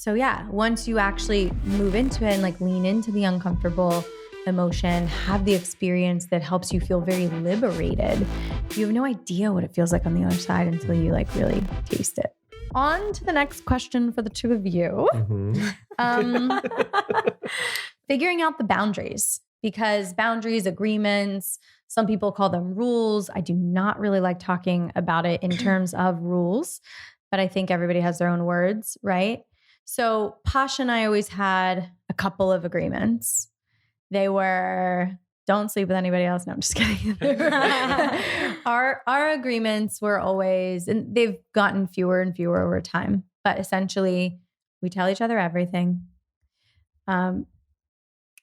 So yeah, once you actually move into it and like lean into the uncomfortable emotion, have the experience that helps you feel very liberated, you have no idea what it feels like on the other side until you like really taste it. On to the next question for the two of you. Figuring out the boundaries, because boundaries, agreements, some people call them rules. I do not really like talking about it in terms of rules, but I think everybody has their own words, right? So Pasha and I always had a couple of agreements. They were, don't sleep with anybody else. No, I'm just kidding. Our agreements were always, and they've gotten fewer and fewer over time, but essentially we tell each other everything.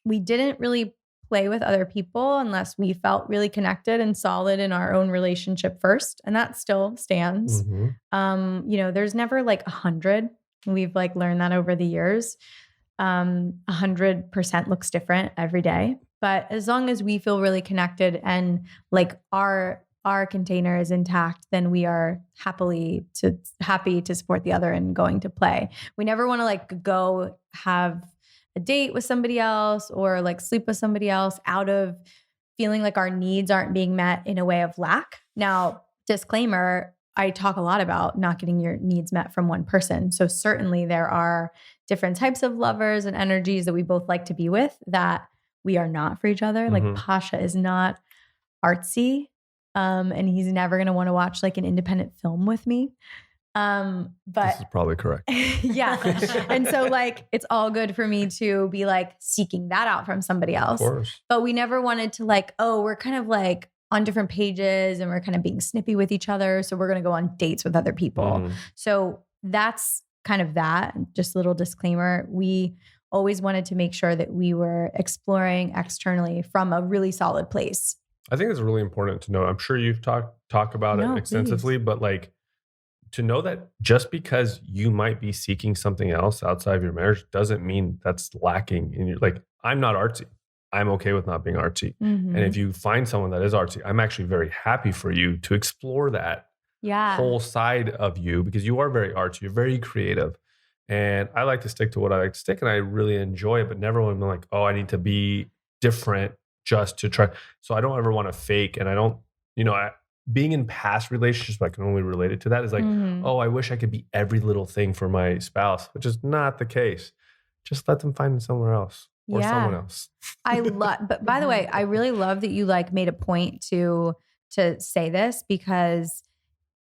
We didn't really play with other people unless we felt really connected and solid in our own relationship first. And that still stands. There's never like 100. We've like learned that over the years. 100% looks different every day. But as long as we feel really connected and like our container is intact, then we are happy to support the other and going to play. We never want to like go have a date with somebody else or like sleep with somebody else out of feeling like our needs aren't being met in a way of lack. Now, disclaimer, I talk a lot about not getting your needs met from one person. So certainly there are different types of lovers and energies that we both like to be with that we are not for each other. Like Pasha is not artsy, and he's never going to want to watch like an independent film with me. But this is probably correct. Yeah. And so like, it's all good for me to be like seeking that out from somebody else. Of course. But we never wanted to like, oh, we're kind of like on different pages and we're kind of being snippy with each other. So we're going to go on dates with other people. So that's kind of that. Just a little disclaimer. We always wanted to make sure that we were exploring externally from a really solid place. I think it's really important to know. I'm sure you've talked about it extensively, but like, to know that just because you might be seeking something else outside of your marriage doesn't mean that's lacking in your, like, I'm not artsy. I'm okay with not being artsy. And if you find someone that is artsy, I'm actually very happy for you to explore that whole side of you, because you are very artsy, you're very creative. And I like to stick to what I like to stick, and I really enjoy it, but never want to be like, oh, I need to be different just to try. So I don't ever want to fake, and I don't, being in past relationships, I can only relate it to that, is like, oh, I wish I could be every little thing for my spouse, which is not the case. Just let them find it somewhere else or someone else. But by the way, I really love that you like made a point to say this, because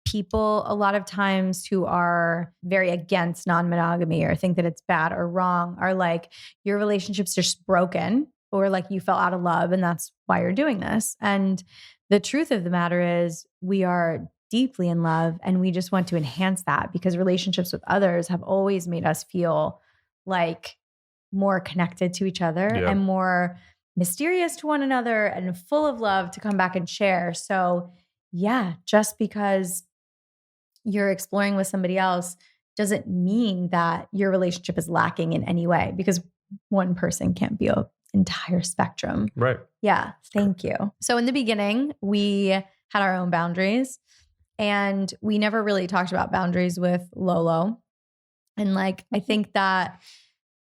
people a lot of times who are very against non-monogamy or think that it's bad or wrong are like, your relationship's just broken, or like you fell out of love and that's why you're doing this. And the truth of the matter is we are deeply in love, and we just want to enhance that, because relationships with others have always made us feel like more connected to each other and more mysterious to one another and full of love to come back and share. So yeah, just because you're exploring with somebody else doesn't mean that your relationship is lacking in any way, because one person can't be an entire spectrum. Right. Yeah. Thank you. So in the beginning, we had our own boundaries, and we never really talked about boundaries with Lolo. And like, I think that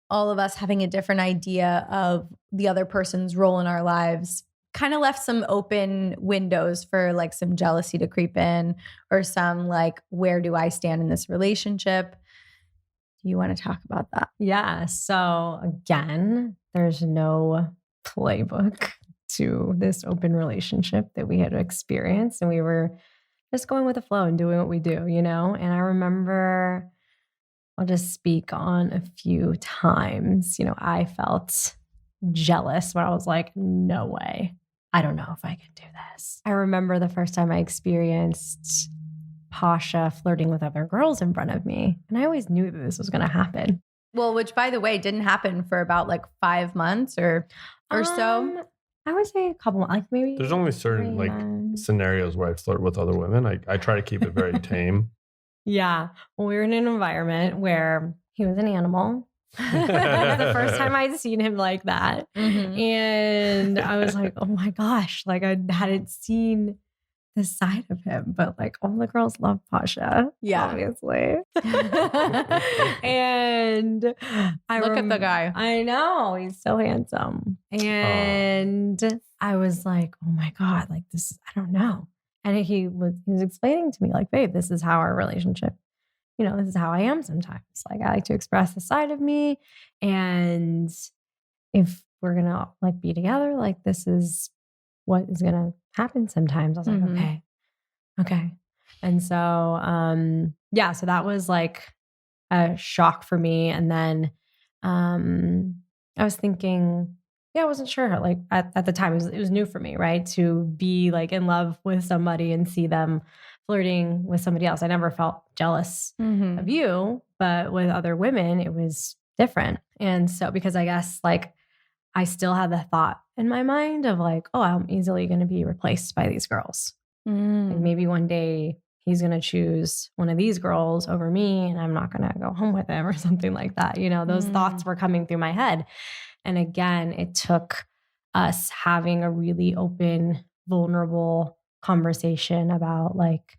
all of us having a different idea of the other person's role in our lives kind of left some open windows for like some jealousy to creep in, or some like, where do I stand in this relationship? Do you want to talk about that? Yeah. So again, there's no playbook to this open relationship that we had experienced. And we were just going with the flow and doing what we do, And I remember, I'll just speak on a few times, I felt jealous, but I was like, no way. I don't know if I can do this. I remember the first time I experienced Pasha flirting with other girls in front of me. And I always knew that this was going to happen. Well, which by the way, didn't happen for about like 5 months or so. I would say a couple, like maybe. There's only certain like scenarios where I flirt with other women. I try to keep it very tame. Yeah. Well, we were in an environment where he was an animal. That was the first time I'd seen him like that. And I was like, oh my gosh, like I hadn't seen this side of him, but like all the girls love Pasha, obviously. And look at the guy. I know, he's so handsome. And I was like, oh my God, like this, I don't know. And he was explaining to me like, babe, this is how our relationship, you know, this is how I am sometimes. Like I like to express the side of me. And if we're going to like be together, like this is what is going to happen sometimes. I was like, okay. And so, so that was like a shock for me. And then, I was thinking, I wasn't sure. Like at the time, it was new for me, right? To be like in love with somebody and see them flirting with somebody else. I never felt jealous of you, but with other women, it was different. And so, because I guess like I still had the thought in my mind of like, oh, I'm easily going to be replaced by these girls. Like maybe one day he's going to choose one of these girls over me and I'm not going to go home with him or something like that. You know, those thoughts were coming through my head. And again, it took us having a really open, vulnerable conversation about like,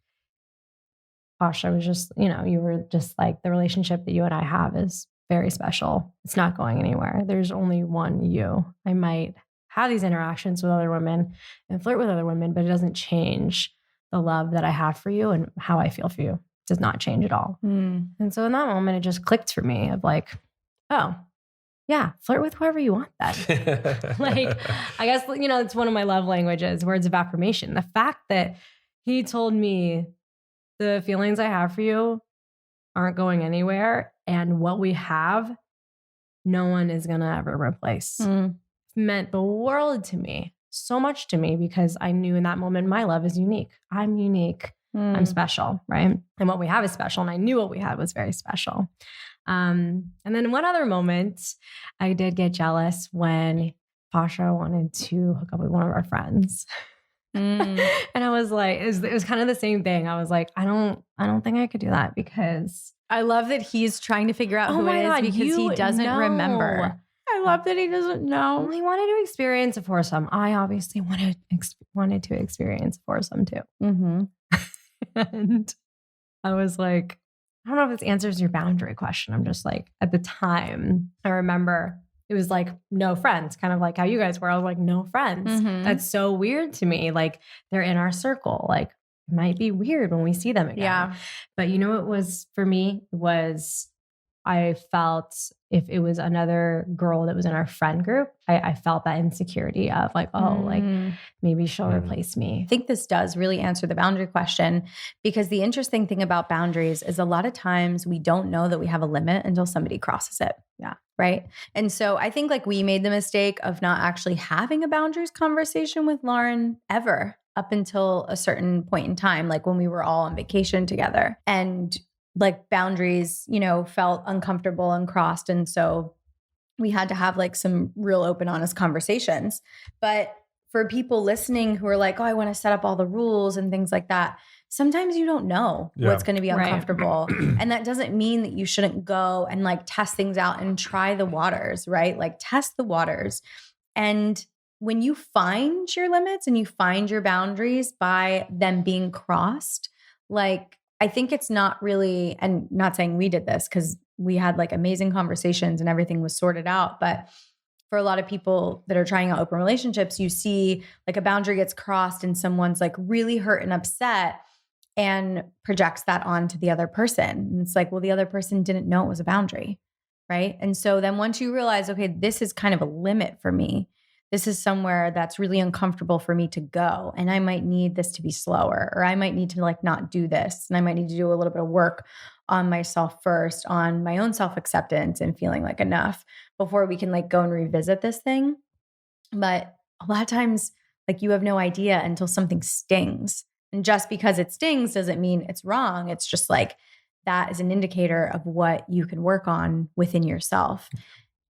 Pasha, was just, you know, you were just like, the relationship that you and I have is very special. It's not going anywhere. There's only one you. I might have these interactions with other women and flirt with other women, but it doesn't change the love that I have for you and how I feel for you. It does not change at all. And so in that moment, it just clicked for me of like, oh, yeah, flirt with whoever you want then. Like, I guess, you know, it's one of my love languages, words of affirmation. The fact that he told me the feelings I have for you aren't going anywhere and what we have, no one is going to ever replace. Meant the world to me, so much to me, because I knew in that moment, my love is unique. I'm unique. I'm special, right? And what we have is special. And I knew what we had was very special. And then one other moment, I did get jealous when Pasha wanted to hook up with one of our friends. And I was like, it was kind of the same thing. I was like, I don't think I could do that because I love that he's trying to figure out who it is because he doesn't remember. I love that he doesn't know. He wanted to experience a foursome. I obviously wanted to experience a foursome too. And I was like, I don't know if this answers your boundary question. I'm just like, at the time, I remember it was like no friends, kind of like how you guys were. I was like, no friends. That's so weird to me. Like they're in our circle. Like it might be weird when we see them again. Yeah. But you know what was for me was I felt if it was another girl that was in our friend group, I felt that insecurity of like, oh, like maybe she'll replace me. I think this does really answer the boundary question, because the interesting thing about boundaries is a lot of times we don't know that we have a limit until somebody crosses it. Yeah. Right. And so I think like we made the mistake of not actually having a boundaries conversation with Lauren ever up until a certain point in time, like when we were all on vacation together. And like boundaries, you know, felt uncomfortable and crossed. And so we had to have like some real open, honest conversations. But for people listening who are like, oh, I want to set up all the rules and things like that, sometimes you don't know what's going to be uncomfortable. And that doesn't mean that you shouldn't go and like test things out and try the waters, right? Like test the waters. And when you find your limits and you find your boundaries by them being crossed, like, I think it's not really, and not saying we did this because we had like amazing conversations and everything was sorted out. But for a lot of people that are trying out open relationships, you see like a boundary gets crossed and someone's like really hurt and upset and projects that onto the other person. And it's like, well, the other person didn't know it was a boundary, right? And so then once you realize, okay, this is kind of a limit for me. This is somewhere that's really uncomfortable for me to go. And I might need this to be slower, or I might need to like not do this. And I might need to do a little bit of work on myself first, on my own self-acceptance and feeling like enough before we can like go and revisit this thing. But a lot of times, like you have no idea until something stings. And just because it stings doesn't mean it's wrong. It's just like, that is an indicator of what you can work on within yourself.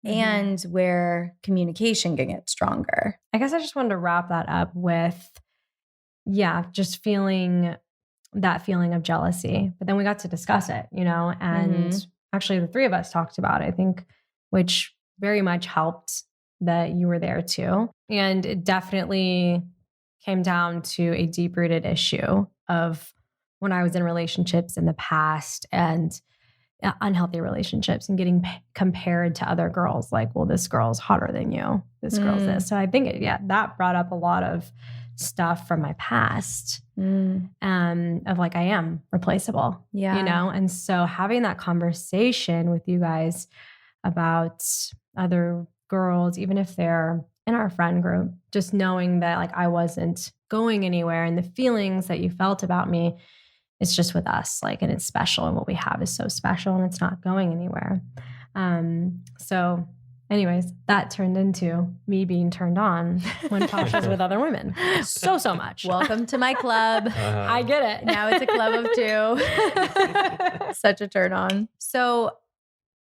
And where communication can get stronger. I guess I just wanted to wrap that up with, just feeling that feeling of jealousy. But then we got to discuss it, you know, and actually the three of us talked about it, I think, which very much helped that you were there too. And it definitely came down to a deep-rooted issue of when I was in relationships in the past and unhealthy relationships and getting compared to other girls. Like, well, this girl's hotter than you. This girl's this. So I think, that brought up a lot of stuff from my past of like, I am replaceable, you know? And so having that conversation with you guys about other girls, even if they're in our friend group, just knowing that like I wasn't going anywhere and the feelings that you felt about me, it's just with us, like, and it's special, and what we have is so special, and it's not going anywhere. So anyways, that turned into me being turned on when Pasha's with other women. So much. Welcome to my club. I get it. Now it's a club of 2. Such a turn on. So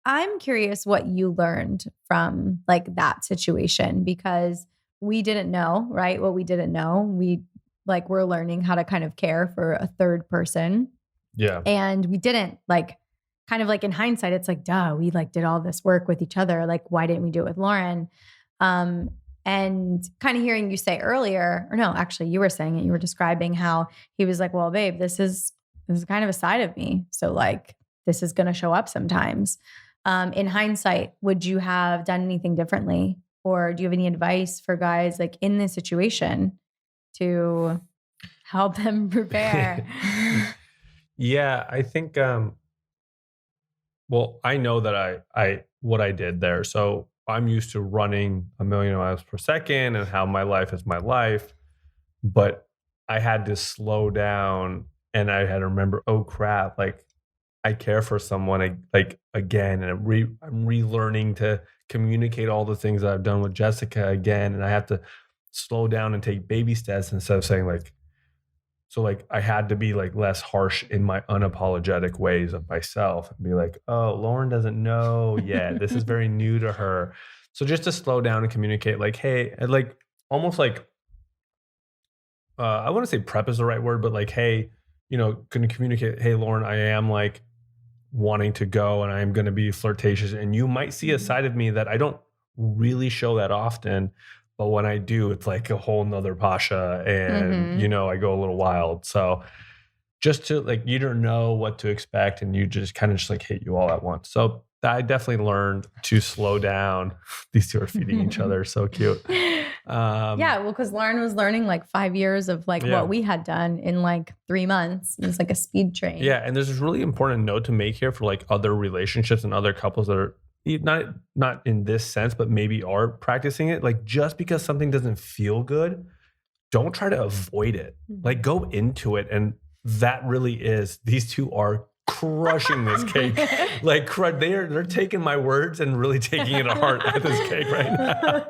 I'm curious what you learned from like that situation, because we didn't know, right? What we didn't know. We're learning how to kind of care for a third person. Yeah. And we didn't kind of like in hindsight, it's like, duh, we like did all this work with each other. Like, why didn't we do it with Lauren? And kind of hearing you say earlier, or no, actually you were saying it, you were describing how he was like, well, babe, this is kind of a side of me. So like, this is going to show up sometimes. In hindsight, would you have done anything differently? Or do you have any advice for guys like in this situation to help them prepare? Yeah, I think, well, I know that what I did there. So I'm used to running 1,000,000 miles per second and how my life is my life, but I had to slow down and I had to remember, oh crap, like I care for someone like again, and I'm relearning to communicate all the things that I've done with Jessica again, and I have to slow down and take baby steps instead of saying like, so like I had to be like less harsh in my unapologetic ways of myself and be like, oh, Lauren doesn't know yet. This is very new to her. So just to slow down and communicate like, hey, and like almost like, I want to say prep is the right word, but like, hey, you know, can you communicate, hey, Lauren, I am like wanting to go and I'm going to be flirtatious. And you might see a side of me that I don't really show that often. But when I do, it's like a whole nother Pasha and, you know, I go a little wild. So just to like, you don't know what to expect and you just kind of just like hit you all at once. So I definitely learned to slow down. These two are feeding each other. So cute. Yeah, well, because Lauren was learning like 5 years of like what we had done in like 3 months. It was like a speed train. Yeah. And there's this really important note to make here for like other relationships and other couples that are not in this sense, but maybe are practicing it. Like just because something doesn't feel good, don't try to avoid it. Like go into it. And that really is, these two are crushing this cake. Like they're taking my words and really taking it to heart at this cake right now.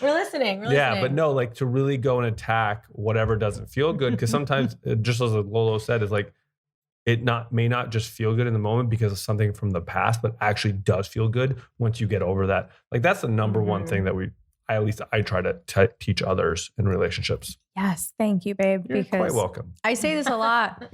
We're listening. Yeah, but no, like to really go and attack whatever doesn't feel good. Because sometimes, just as Lolo said, is like it may not just feel good in the moment because of something from the past, but actually does feel good once you get over that. Like that's the number one thing that I try to teach others in relationships. Yes, thank you, babe. You're quite welcome. I say this a lot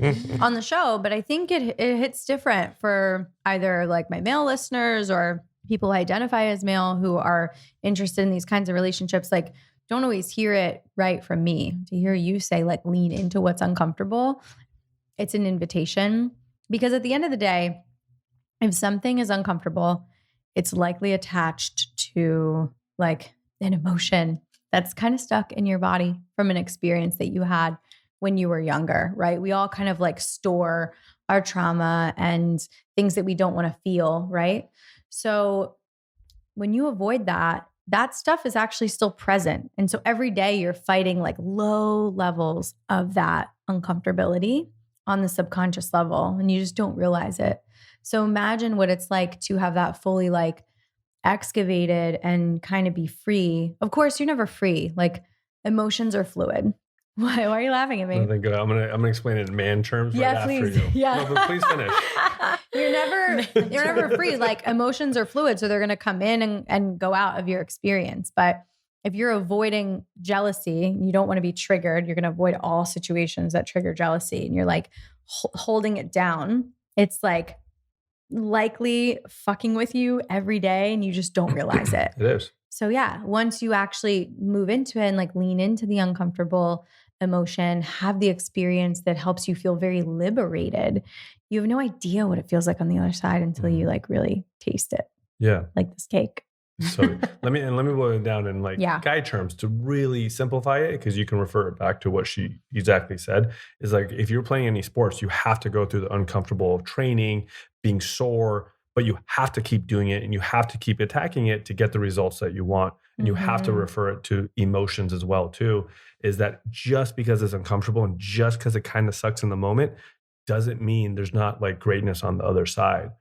on the show, but I think it hits different for either like my male listeners or people who identify as male who are interested in these kinds of relationships. Like, don't always hear it right from me. To hear you say like lean into what's uncomfortable, it's an invitation, because at the end of the day, if something is uncomfortable, it's likely attached to like an emotion that's kind of stuck in your body from an experience that you had when you were younger, right? We all kind of like store our trauma and things that we don't want to feel, right? So when you avoid that, that stuff is actually still present. And so every day you're fighting like low levels of that uncomfortability on the subconscious level, and you just don't realize it. So imagine what it's like to have that fully like excavated and kind of be free. Of course, you're never free. Like emotions are fluid. Why are you laughing at me? I'm gonna explain it in man terms. Yeah, right please. After you. Yeah, no, but please finish. You're never free. Like emotions are fluid, so they're gonna come in and go out of your experience. But if you're avoiding jealousy, you don't want to be triggered. You're gonna avoid all situations that trigger jealousy, and you're like holding it down. It's like likely fucking with you every day, and you just don't realize it. It is. So yeah, once you actually move into it and like lean into the uncomfortable emotion, have the experience that helps you feel very liberated, you have no idea what it feels like on the other side until you like really taste it. Yeah. Like this cake. So let me boil it down in like Yeah. guy terms to really simplify it, because you can refer it back to what she exactly said. Is like, if you're playing any sports, you have to go through the uncomfortable of training, being sore, but you have to keep doing it and you have to keep attacking it to get the results that you want. And you have to refer it to emotions as well too. Is that just because it's uncomfortable and just because it kind of sucks in the moment doesn't mean there's not like greatness on the other side.